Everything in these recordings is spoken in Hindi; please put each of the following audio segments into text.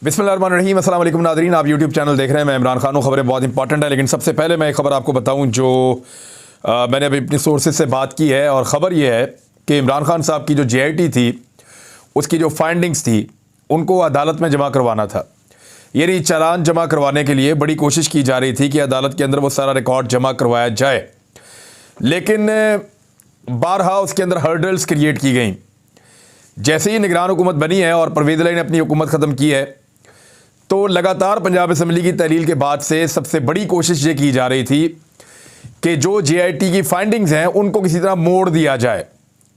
बिस्मिल्लाहिर्रहमानिर्रहीम, अस्सलाम वालेकुम नाज़रीन। आप यूट्यूब चैनल देख रहे हैं। मैं इमरान खान हूँ। खबरें बहुत इंपॉर्टेंट है, लेकिन सबसे पहले मैं एक ख़बर आपको बताऊँ जो मैंने अभी अपनी सोर्सेज से बात की है। और ख़बर यह है कि इमरान खान साहब की जो JIT थी, उसकी जो फाइंडिंग्स थी, उनको अदालत में जमा करवाना था। यानी चालान जमा करवाने के लिए बड़ी कोशिश की जा रही थी कि अदालत के अंदर वो सारा रिकॉर्ड जमा करवाया जाए, लेकिन बारहा उसके अंदर हर्डल्स क्रिएट की गई। जैसे ही निगरान हुकूमत बनी है और परवेज़ इलाही ने अपनी हुकूमत ख़त्म की है, तो लगातार पंजाब असम्बली की तहलील के बाद से सबसे बड़ी कोशिश ये की जा रही थी कि जो JIT की फाइंडिंग्स हैं उनको किसी तरह मोड़ दिया जाए।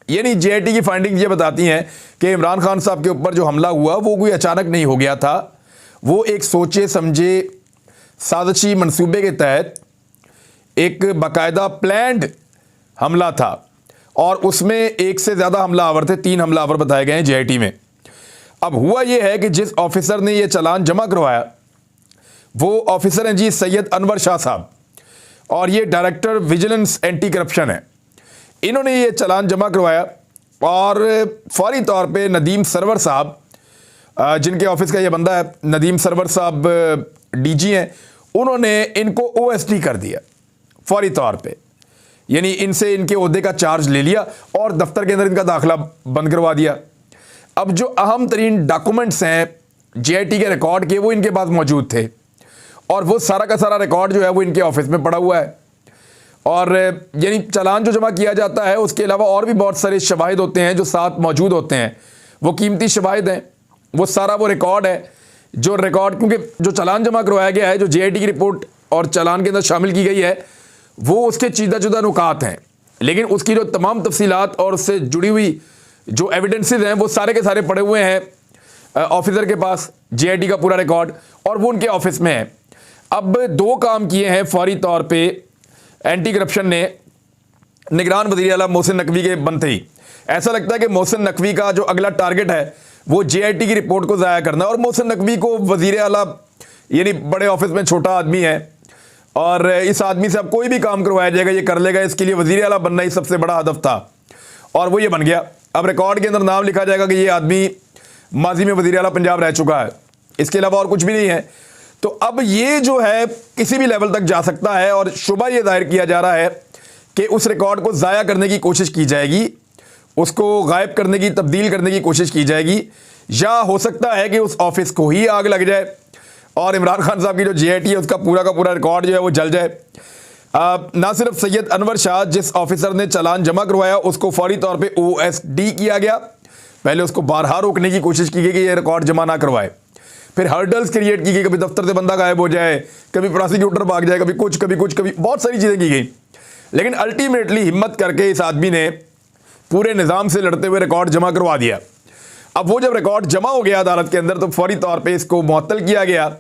यानी JIT की फाइंडिंग्स ये बताती हैं कि इमरान खान साहब के ऊपर जो हमला हुआ वो कोई अचानक नहीं हो गया था। वो एक सोचे समझे साजिशी मंसूबे के तहत एक बाकायदा प्लान्ड हमला था, और उसमें एक से ज़्यादा हमलावर थे। 3 हमलावर बताए गए हैं JIT में। अब हुआ यह है कि जिस ऑफिसर ने यह चालान जमा करवाया वो ऑफिसर हैं जी सैयद अनवर शाह साहब, और ये डायरेक्टर विजिलेंस एंटी करप्शन है। इन्होंने ये चालान जमा करवाया और फौरी तौर पे नदीम सरवर साहब, जिनके ऑफिस का ये बंदा है, नदीम सरवर साहब DG हैं, उन्होंने इनको OSD कर दिया फौरी तौर पे। यानी इनसे इनके ओहदे का चार्ज ले लिया और दफ्तर के अंदर इनका दाखिला बंद करवा दिया। अब जो अहम तरीन डॉक्यूमेंट्स हैं JIT के रिकॉर्ड के, वो इनके पास मौजूद थे, और वो सारा का सारा रिकॉर्ड जो है वो इनके ऑफिस में पड़ा हुआ है। और यानी चालान जो जमा किया जाता है उसके अलावा और भी बहुत सारे शवाहिद होते हैं जो साथ मौजूद होते हैं। वो कीमती शवाहिद हैं, वो सारा वो रिकॉर्ड है जो रिकॉर्ड, क्योंकि जो चालान जमा करवाया गया है, जो JIT की रिपोर्ट और चालान के अंदर शामिल की गई है, वो उसके चीदा जुदा नुकात हैं, लेकिन उसकी जो तमाम तफसीलात और उससे जुड़ी हुई जो एविडेंसेस हैं वो सारे के सारे पड़े हुए हैं ऑफिसर के पास। JIT का पूरा रिकॉर्ड, और वो उनके ऑफिस में है। अब 2 काम किए हैं फौरी तौर पे एंटी करप्शन ने निगरान वज़ीर आला मोहसिन नकवी के बनते ही। ऐसा लगता है कि मोहसिन नकवी का जो अगला टारगेट है वो JIT की रिपोर्ट को ज़ाया करना, और मोहसिन नकवी को वज़ीर आला यानी बड़े ऑफिस में छोटा आदमी है, और इस आदमी से अब कोई भी काम करवाया जाएगा ये कर लेगा। इसके लिए वज़ीर आला बनना ही सबसे बड़ा हदफ था, और वो ये बन गया। अब रिकॉर्ड के अंदर नाम लिखा जाएगा कि ये आदमी माजी में वज़ीर आला पंजाब रह चुका है, इसके अलावा और कुछ भी नहीं है। तो अब ये जो है किसी भी लेवल तक जा सकता है, और शुबा ये जाहिर किया जा रहा है कि उस रिकॉर्ड को ज़ाया करने की कोशिश की जाएगी, उसको गायब करने की, तब्दील करने की कोशिश की जाएगी, या हो सकता है कि उस ऑफिस को ही आग लग जाए और इमरान खान साहब की जो JIT है उसका पूरा का पूरा रिकॉर्ड जो है वो जल जाए। ना सिर्फ सैयद अनवर शाह जिस ऑफिसर ने चालान जमा करवाया उसको फौरी तौर पे OSD किया गया, पहले उसको बारहा रोकने की कोशिश की गई कि ये रिकॉर्ड जमा ना करवाए। फिर हर्डल्स क्रिएट की गई, कभी दफ्तर से बंदा गायब हो जाए, कभी प्रोसिक्यूटर भाग जाए, कभी कुछ कभी बहुत सारी चीज़ें की गई। लेकिन अल्टीमेटली हिम्मत करके इस आदमी ने पूरे निज़ाम से लड़ते हुए रिकॉर्ड जमा करवा दिया। अब वो जब रिकॉर्ड जमा हो गया अदालत के अंदर, तो फौरी तौर पर इसको मुअत्तल किया गया,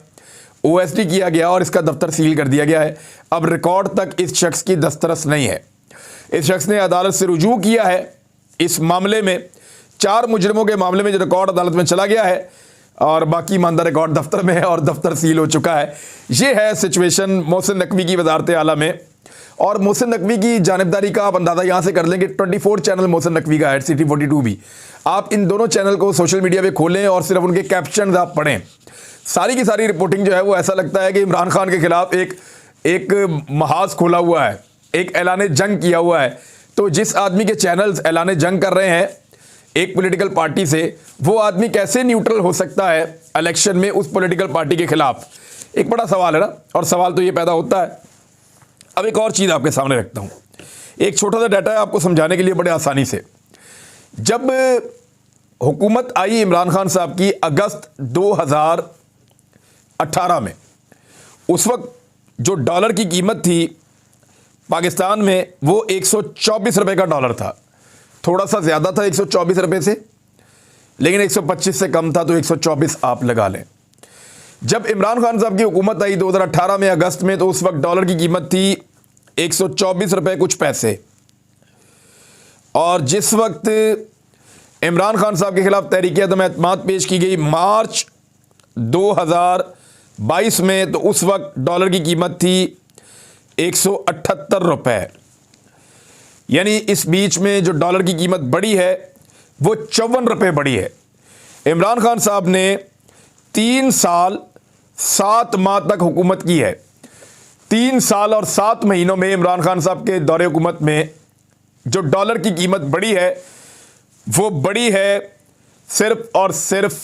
OSD किया गया, और इसका दफ्तर सील कर दिया गया है। अब रिकॉर्ड तक इस शख्स की दस्तरस नहीं है। इस शख्स ने अदालत से रुजू किया है इस मामले में, 4 मुजरिमों के मामले में जो रिकॉर्ड अदालत में चला गया है, और बाकी मानदा रिकॉर्ड दफ्तर में है और दफ्तर सील हो चुका है। ये है सिचुएशन मोहसिन नकवी की वजारत आला में। और मोहसिन नकवी की जानिबदारी का आप अंदाज़ा यहाँ से कर लेंगे। 24 चैनल मोहसिन नकवी का है, City 42 भी। आप इन दोनों चैनल को सोशल मीडिया पे खोलें और सिर्फ उनके कैप्शन आप पढ़ें, सारी की सारी रिपोर्टिंग जो है वो ऐसा लगता है कि इमरान खान के खिलाफ एक महाज खोला हुआ है, एक ऐलान जंग किया हुआ है। तो जिस आदमी के चैनल्स ऐलान जंग कर रहे हैं एक पॉलिटिकल पार्टी से, वो आदमी कैसे न्यूट्रल हो सकता है इलेक्शन में उस पॉलिटिकल पार्टी के खिलाफ? एक बड़ा सवाल है ना, और सवाल तो ये पैदा होता है। अब एक और चीज़ आपके सामने रखता हूँ, एक छोटा सा डाटा है आपको समझाने के लिए बड़े आसानी से। जब हुकूमत आई इमरान खान साहब की अगस्त 2018 में, उस वक्त जो डॉलर की कीमत थी पाकिस्तान में वो 124 रुपये का डॉलर था। थोड़ा सा ज़्यादा था 124 रुपये से, लेकिन 125 से कम था, तो 124 आप लगा लें। जब इमरान खान साहब की हुकूमत आई 2018 में अगस्त में, तो उस वक्त डॉलर की कीमत थी 124 रुपये कुछ पैसे। और जिस वक्त इमरान खान साहब के खिलाफ तहरीक अदम एतमाद पेश की गई मार्च 2022 में, तो उस वक्त डॉलर की कीमत थी 178 रुपये। यानी इस बीच में जो डॉलर की कीमत बढ़ी है वो 54 रुपये बढ़ी है। इमरान खान साहब ने 3 साल 7 माह तक हुकूमत की है। 3 साल और 7 महीनों में इमरान खान साहब के दौरे हुकूमत में जो डॉलर की कीमत बढ़ी है वो बढ़ी है सिर्फ और सिर्फ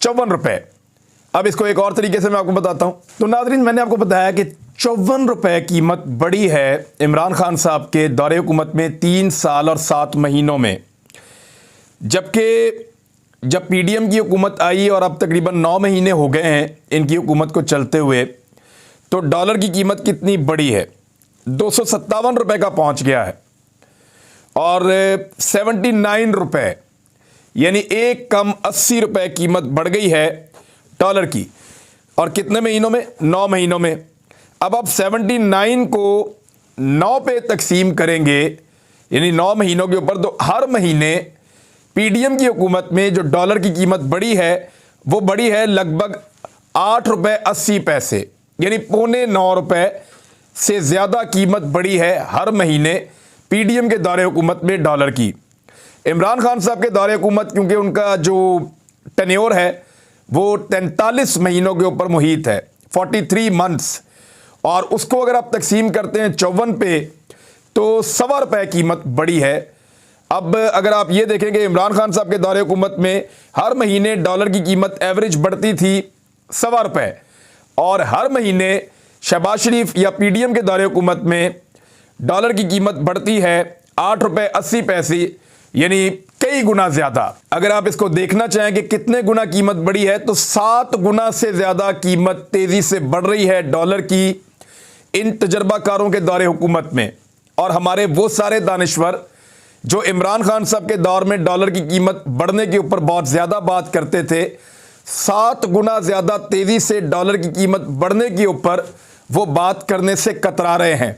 54 रुपए। अब इसको एक और तरीके से मैं आपको बताता हूं। तो नाज़रीन, मैंने आपको बताया कि 54 रुपए कीमत बढ़ी है इमरान खान साहब के दौरे हुकूमत में 3 साल और 7 महीनों में, जबकि जब पीडीएम की हुकूमत आई और अब तकरीबन 9 महीने हो गए हैं इनकी हुकूमत को चलते हुए, तो डॉलर की कीमत कितनी बढ़ी है, 257 रुपए का पहुंच गया है और 79 रुपए यानी एक कम 80 रुपए कीमत बढ़ गई है डॉलर की। और कितने महीनों में? 9 महीनों में। अब आप 79 को 9 पे तकसीम करेंगे यानी 9 महीनों के ऊपर, तो हर महीने पीडीएम की हुकूमत में जो डॉलर की कीमत बढ़ी है वो बढ़ी है लगभग 8 रुपए 80 पैसे यानी 8.25 रुपए से ज़्यादा कीमत बढ़ी है हर महीने पीडीएम के दौरे हुकूमत में डॉलर की। इमरान खान साहब के दौरे हुकूमत, क्योंकि उनका जो टेन्योर है वो 43 महीनों के ऊपर मुहित है, 43 मंथ्स, और उसको अगर आप तकसीम करते हैं 54 पे तो 1.25 रुपए कीमत बढ़ी है। अब अगर आप ये देखें कि इमरान खान साहब के दौरे हुकूमत में हर महीने डॉलर की कीमत एवरेज बढ़ती थी 1.25 रुपए, और हर महीने शहबाज शरीफ या पीडीएम के दौरे हुकूमत में डॉलर की कीमत बढ़ती है 8 रुपए 80 पैसे यानी कई गुना ज़्यादा। अगर आप इसको देखना चाहें कि कितने गुना कीमत बढ़ी है, तो 7 गुना से ज़्यादा कीमत तेज़ी से बढ़ रही है डॉलर की इन तजर्बाकारों के दौरे हुकूमत में। और हमारे वो सारे दानिश्वर जो इमरान खान साहब के दौर में डॉलर की कीमत बढ़ने के ऊपर बहुत ज़्यादा बात करते थे, 7 गुना ज़्यादा तेज़ी से डॉलर की कीमत बढ़ने के ऊपर वो बात करने से कतरा रहे हैं।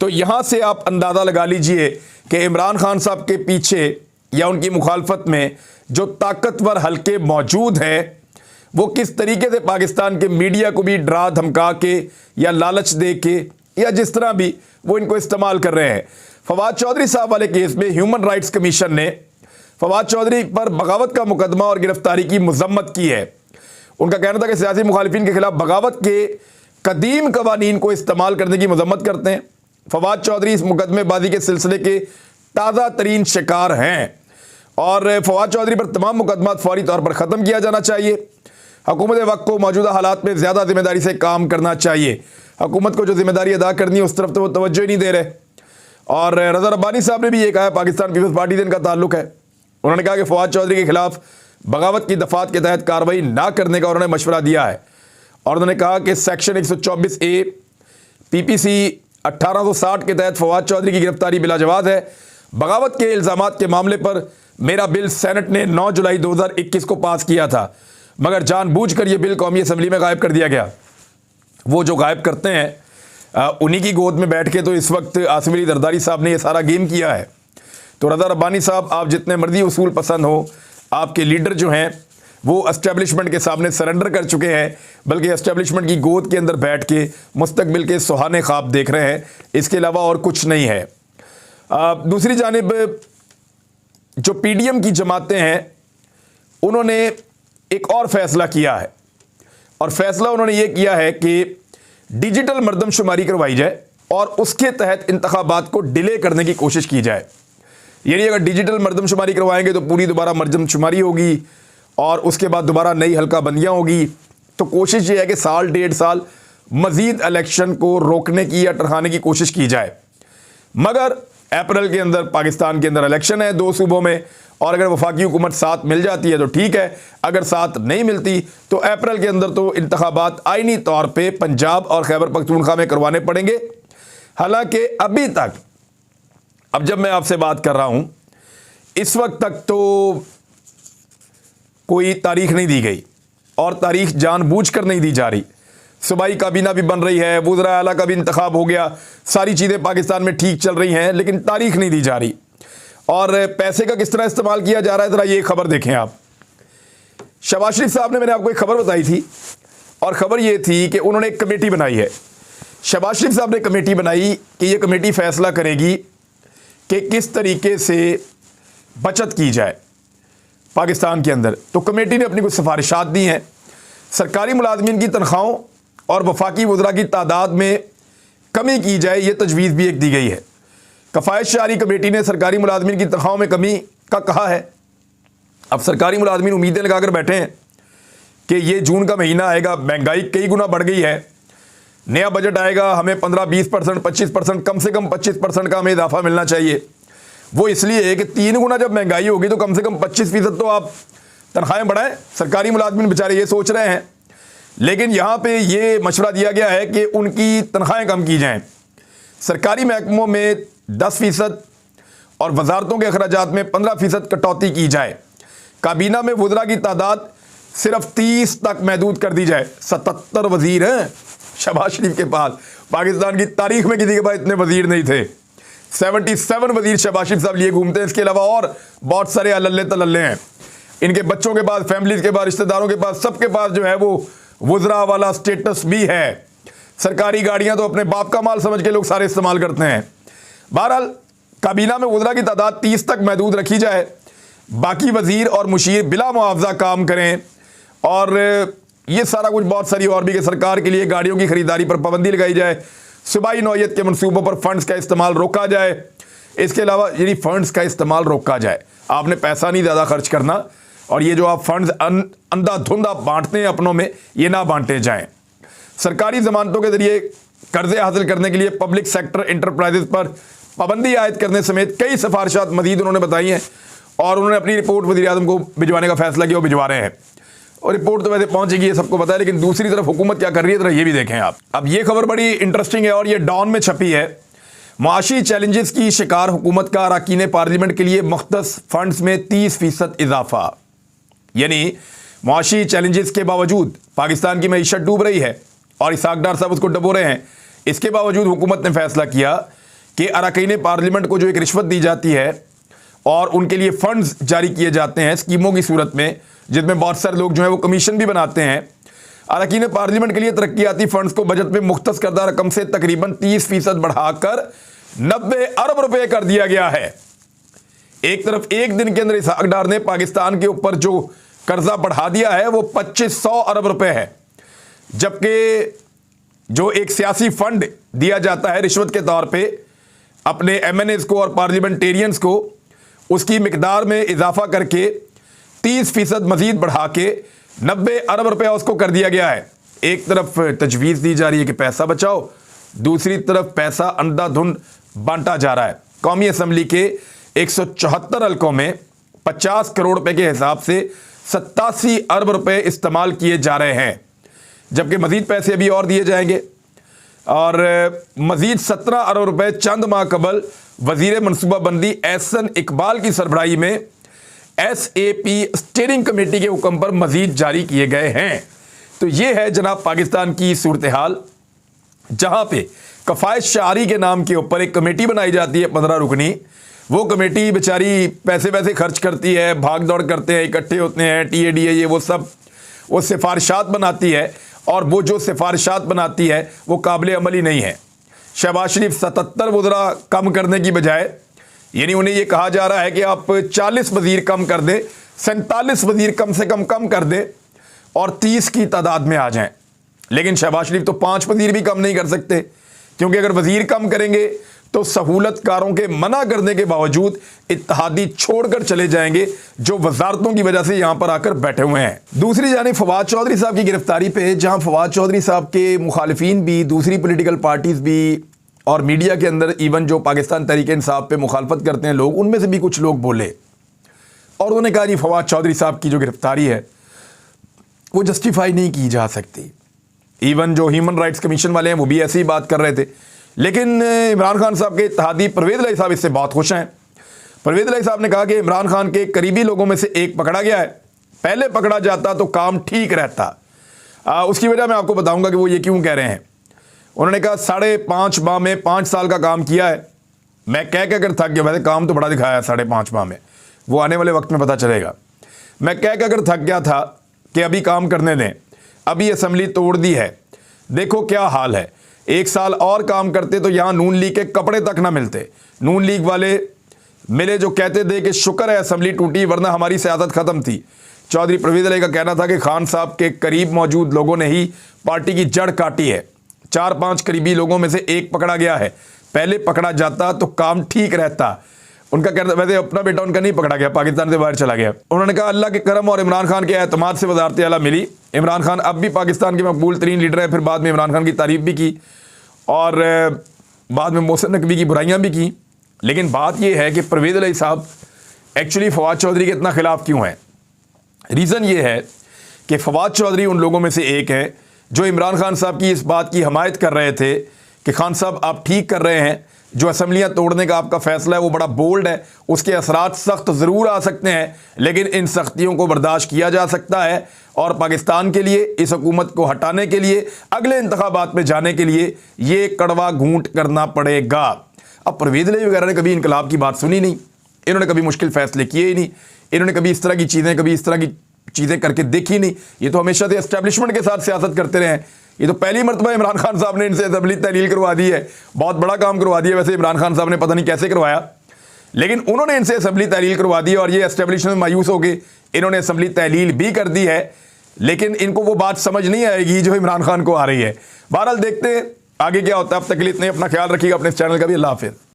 तो यहाँ से आप अंदाज़ा लगा लीजिए कि इमरान खान साहब के पीछे या उनकी मुखालफत में जो ताकतवर हलके मौजूद हैं वो किस तरीके से पाकिस्तान के मीडिया को भी डरा धमका के या लालच दे के या जिस तरह भी वो इनको इस्तेमाल कर रहे हैं। फवाद चौधरी साहब वाले केस में ह्यूमन राइट्स कमीशन ने फवाद चौधरी पर बगावत का मुकदमा और गिरफ्तारी की मजम्मत की है। उनका कहना था कि सियासी मुखालिफिन के खिलाफ बगावत के कदीम कवानीन को इस्तेमाल करने की मजम्मत करते हैं। फवाद चौधरी इस मुकदमेबाजी के सिलसिले के ताज़ा तरीन शिकार हैं और फवाद चौधरी पर तमाम मुकदमा फौरी तौर पर ख़त्म किया जाना चाहिए। हुकूमत वक्त को मौजूदा हालात में ज़्यादा जिम्मेदारी से काम करना चाहिए। हुकूमत को जो जिम्मेदारी अदा करनी है उस तरफ तो वो तवज्जो ही नहीं दे रहे। और रज़ा रब्बानी साहब ने भी ये कहा, पाकिस्तान पीपल्स पार्टी से इनका ताल्लुक है, उन्होंने कहा कि फवाद चौधरी के खिलाफ बगावत की दफ़ात के तहत कार्रवाई ना करने का उन्होंने मशवरा दिया है। और उन्होंने कहा कि सेक्शन 124A PPC 1860 के तहत फवाद चौधरी की गिरफ्तारी बिलाजवाज़ है। बगावत के इल्ज़ामात के मामले पर मेरा बिल सेनेट ने 9 जुलाई 2021 को पास किया था, मगर जानबूझकर यह बिल कौमी असम्बली में गायब कर दिया गया। वो जो गायब करते हैं उन्हीं की गोद में बैठ के तो इस वक्त आसिम अली जरदारी साहब ने यह सारा गेम किया है। तो रज़ा रब्बानी साहब, आप जितने मर्जी उसूल पसंद हो, आपके लीडर जो हैं वो एस्टेब्लिशमेंट के सामने सरेंडर कर चुके हैं, बल्कि एस्टेब्लिशमेंट की गोद के अंदर बैठ के मुस्तकबिल के सुहाने ख्वाब देख रहे हैं, इसके अलावा और कुछ नहीं है। दूसरी जानिब जो पीडीएम की जमातें हैं उन्होंने एक और फैसला किया है, और फैसला उन्होंने ये किया है कि डिजिटल मरदमशुमारी करवाई जाए और उसके तहत इंतखाबात को डिले करने की कोशिश की जाए। यानी अगर डिजिटल मरदमशुमारी करवाएंगे तो पूरी दोबारा मरदमशुमारी होगी और उसके बाद दोबारा नई हल्का बंदियाँ होगी। तो कोशिश ये है कि साल 1.5 साल मज़ीद इलेक्शन को रोकने की या टरखाने की कोशिश की जाए। मगर अप्रैल के अंदर पाकिस्तान के अंदर इलेक्शन है 2 सूबों में, और अगर वफाकी हुकूमत साथ मिल जाती है तो ठीक है, अगर साथ नहीं मिलती तो अप्रैल के अंदर तो इंतखाबात आईनी तौर पे पंजाब और खैबर पख्तूनख्वा में करवाने पड़ेंगे। हालांकि अभी तक, अब जब मैं आपसे बात कर रहा हूं, इस वक्त तक तो कोई तारीख नहीं दी गई और तारीख जानबूझकर नहीं दी जा रही। सूबाई काबीना भी बन रही है, वज़रा आला का भी इंतखाब हो गया, सारी चीज़ें पाकिस्तान में ठीक चल रही हैं, लेकिन तारीख नहीं दी जा रही। और पैसे का किस तरह इस्तेमाल किया जा रहा है, ज़रा ये खबर देखें आप। शहबाज शरीफ साहब ने, मैंने आपको एक खबर बताई थी, और ख़बर ये थी कि उन्होंने एक कमेटी बनाई है। शहबाज शरीफ साहब ने कमेटी बनाई कि ये कमेटी फ़ैसला करेगी कि किस तरीके से बचत की जाए पाकिस्तान के अंदर। तो कमेटी ने अपनी कुछ सिफारिशात दी हैं सरकारी मुलाजमीन की तनख्वाहों और वफाकी वज़रा की तादाद में कमी की जाए, ये तजवीज़ भी एक दी गई है। कफ़ायत जारी कमेटी ने सरकारी मुलाजमीन की तनख्वाहों में कमी का कहा है। अब सरकारी मुलाजमीन उम्मीदें लगाकर बैठे हैं कि ये जून का महीना आएगा, महंगाई कई गुना बढ़ गई है, नया बजट आएगा, हमें 15-20%, 25%, कम से कम 25% का हमें इजाफा मिलना चाहिए। वो इसलिए कि 3 गुना जब महंगाई होगी तो कम से कम 25% तो आप तनख्वाहें बढ़ाएं। सरकारी मुलाजमीन बेचारे ये सोच रहे हैं, लेकिन यहाँ पे ये मशवरा दिया गया है कि उनकी तनख्वाहें कम की जाएं। सरकारी महकमों में 10% और वजारतों के अखराजात में 15% कटौती की जाए। काबीना में वज़रा की तादाद सिर्फ 30 तक महदूद कर दी जाए। 77 वजीर हैं शहबाज शरीफ के पास, पाकिस्तान की तारीख में किसी के पास इतने वजीर नहीं थे। 77 वजीर शहबाज शरीफ साहब लिए घूमते हैं। इसके अलावा और बहुत सारे अल्ले तल्ले हैं, इनके बच्चों के पास, फैमिलीज के पास, रिश्तेदारों के पास, सबके पास जो है वो वज़रा वाला स्टेटस भी है। सरकारी गाड़ियां तो अपने बाप का माल समझ के लोग सारे इस्तेमाल करते हैं। बहरहाल काबीना में वज़रा की तादाद 30 तक महदूद रखी जाए, बाकी वजीर और मुशीर बिला मुआवजा काम करें, और ये सारा कुछ बहुत सारी और भी कि सरकार के लिए गाड़ियों की खरीदारी पर पाबंदी लगाई जाए, सूबाई नौयत के मनसूबों पर फंड्स का इस्तेमाल रोका जाए। इसके अलावा यानी फंड्स का इस्तेमाल रोका जाए, आपने पैसा नहीं ज़्यादा खर्च करना, और ये जो आप फंड्स अंधाधुंध आप बांटते हैं अपनों में, ये ना बांटे जाएं। सरकारी ज़मानतों के ज़रिए कर्जे हासिल करने के लिए पब्लिक सेक्टर इंटरप्राइजेज पर पाबंदी आयद करने समेत कई सिफारिशात मजीद उन्होंने बताई हैं, और उन्होंने अपनी रिपोर्ट वज़ीर-ए-आज़म को भिजवाने का फैसला किया, वो भिजवा रहे हैं। और रिपोर्ट तो वैसे पहुंचेगी, ये सबको पता है, लेकिन दूसरी तरफ हुकूमत क्या कर रही है, तो ये भी देखें आप। अब ये खबर बड़ी इंटरेस्टिंग है और ये डॉन में छपी है। मुआशी चैलेंजेस की शिकार हुकूमत का अरकान पार्लियामेंट के लिए मुख्तस फंड्स में 30% इजाफा। यानी मुआशी चैलेंजेस के बावजूद पाकिस्तान की मईशत डूब रही है और इसहाक डार साहब उसको डबो रहे हैं, इसके बावजूद हुकूमत ने फैसला किया कि अरकान पार्लियामेंट को जो एक रिश्वत दी जाती है और उनके लिए फंड्स जारी किए जाते हैं स्कीमों की सूरत में, जिसमें बहुत सारे लोग जो है वो कमीशन भी बनाते हैं, अरकान पार्लियामेंट के लिए तरक्याती फंड्स को बजट में मुख्तस करदा रकम से तकरीबन 30% बढ़ाकर 90 अरब रुपए कर दिया गया है। एक तरफ एक दिन के अंदर इसहाक डार ने पाकिस्तान के ऊपर जो कर्जा बढ़ा दिया है वो 2500 अरब रुपए है, जबकि जो एक सियासी फंड दिया जाता है रिश्वत के तौर पे अपने MNAs को और पार्लियामेंटेरियंस को, उसकी मिकदार में इजाफा करके 30% मजीद बढ़ा के 90 अरब रुपया उसको कर दिया गया है। एक तरफ तजवीज़ दी जा रही है कि पैसा बचाओ, दूसरी तरफ पैसा अंधाधुंध बांटा जा रहा है। कौमी असम्बली के 174 हल्कों में 50 करोड़ रुपए के हिसाब से 87 अरब रुपए इस्तेमाल किए जा रहे हैं, जबकि मजीद पैसे अभी और दिए जाएंगे। और मजीद 17 अरब रुपए चंद माह कबल वजीर मनसूबाबंदी एहसन इकबाल की सरबराही में SAP स्टीयरिंग कमेटी के हुक्म पर मजीद जारी किए गए हैं। तो ये है जनाब पाकिस्तान की सूरत हाल, जहाँ पे कफ़ायत शारी के नाम के ऊपर एक कमेटी बनाई जाती है 15 रुकनी। वो कमेटी बेचारी पैसे वैसे खर्च करती है, भाग दौड़ करते हैं, इकट्ठे होते हैं, TADA ये वो सब, वो सिफारिशात बनाती है, और वो जो सिफारिशात बनाती है वो काबिल अमल ही नहीं है। शहबाज शरीफ 77 वज़रा कम करने की बजाय, यानी उन्हें ये कहा जा रहा है कि आप 40 वज़ीर कम कर दें, 47 वज़ीर कम से कम कर दें और 30 की तादाद में आ जाएं। लेकिन शहबाज शरीफ तो 5 वज़ीर भी कम नहीं कर सकते, क्योंकि अगर वज़ीर कम करेंगे तो सहूलतकारों के मना करने के बावजूद इत्तेहादी छोड़कर चले जाएंगे, जो वजारतों की वजह से यहाँ पर आकर बैठे हुए हैं। दूसरी जानिब फवाद चौधरी साहब की गिरफ्तारी पे, जहाँ फवाद चौधरी साहब के मुखालिफिन भी, दूसरी पोलिटिकल पार्टीज़ भी, और मीडिया के अंदर इवन जो पाकिस्तान तहरीक इंसाफ पे मुखालफत करते हैं लोग, उनमें से भी कुछ लोग बोले और उन्होंने कहा जी फवाद चौधरी साहब की जो गिरफ्तारी है वो जस्टिफाई नहीं की जा सकती। इवन जो ह्यूमन राइट्स कमीशन वाले हैं वो भी ऐसी ही बात कर रहे थे। लेकिन इमरान खान साहब के इत्तेहादी परवेज़ इलाही साहब इससे बहुत खुश हैं। परवेज़ इलाही साहब ने कहा कि इमरान खान के करीबी लोगों में से एक पकड़ा गया है, पहले पकड़ा जाता तो काम ठीक रहता। उसकी वजह मैं आपको बताऊंगा कि वो ये क्यों कह रहे हैं। उन्होंने कहा 5.5 माह में 5 साल का काम किया है, मैं कह कर थक गया। वैसे काम तो बड़ा दिखाया है 5.5 माह में, वो आने वाले वक्त में पता चलेगा। मैं कह कर थक गया था कि अभी काम करने दें, अभी असम्बली तोड़ दी है, देखो क्या हाल है। 1 साल और काम करते तो यहाँ नून लीग के कपड़े तक ना मिलते। नून लीग वाले मिले जो कहते थे कि शुक्र है असम्बली टूटी वरना हमारी सियासत ख़त्म थी। चौधरी परवेज़ अली का कहना था कि खान साहब के करीब मौजूद लोगों ने ही पार्टी की जड़ काटी है। 4-5 करीबी लोगों में से एक पकड़ा गया है, पहले पकड़ा जाता तो काम ठीक रहता। उनका कहना, वैसे अपना बेटा उनका नहीं पकड़ा गया, पाकिस्तान से बाहर चला गया। उन्होंने कहा अल्लाह के करम और इमरान खान के एतमाद से वज़ारत आला मिली। इमरान खान अब भी पाकिस्तान के मकबूल तरीन लीडर है। फिर बाद में इमरान खान की तारीफ भी की और बाद में मोहसिन नकवी की बुराइयाँ भी की। लेकिन बात यह है कि परवेज़ अली साहब एक्चुअली फवाद चौधरी के इतना खिलाफ क्यों हैं? रीज़न ये है कि फवाद चौधरी उन लोगों में से एक है जो इमरान खान साहब की इस बात की हमायत कर रहे थे कि खान साहब आप ठीक कर रहे हैं, जो असम्बलियाँ तोड़ने का आपका फैसला है वो बड़ा बोल्ड है, उसके असरात सख्त ज़रूर आ सकते हैं लेकिन इन सख्तियों को बर्दाश्त किया जा सकता है और पाकिस्तान के लिए, इस हुकूमत को हटाने के लिए, अगले इंतखाबात में जाने के लिए ये कड़वा घूंट करना पड़ेगा। अब परवेज़ अली वगैरह ने कभी इनकलाब की बात सुनी नहीं, इन्होंने कभी मुश्किल फ़ैसले किए ही नहीं, इन्होंने कभी इस तरह की चीज़ें करके देखी नहीं। ये तो हमेशा से एस्टेब्लिशमेंट के साथ सियासत करते रहे हैं। ये तो पहली मरतबा इमरान खान साहब ने इनसे असेंबली तहलील करवा दी है। बहुत बड़ा काम करवा दिया वैसे इमरान खान साहब ने, पता नहीं कैसे करवाया, लेकिन उन्होंने इनसे असेंबली तहलील करवा दी और ये एस्टेब्लिशमेंट मायूस हो गए, इन्होंने असेंबली तहलील भी कर दी है, लेकिन इनको वो बात समझ नहीं आएगी जो इमरान खान को आ रही है। बहरहाल देखते हैं आगे क्या होता है। अब तक के लिए इतने, अपना ख्याल रखिएगा, अपने इस चैनल का भी। अल्लाह हाफिज़।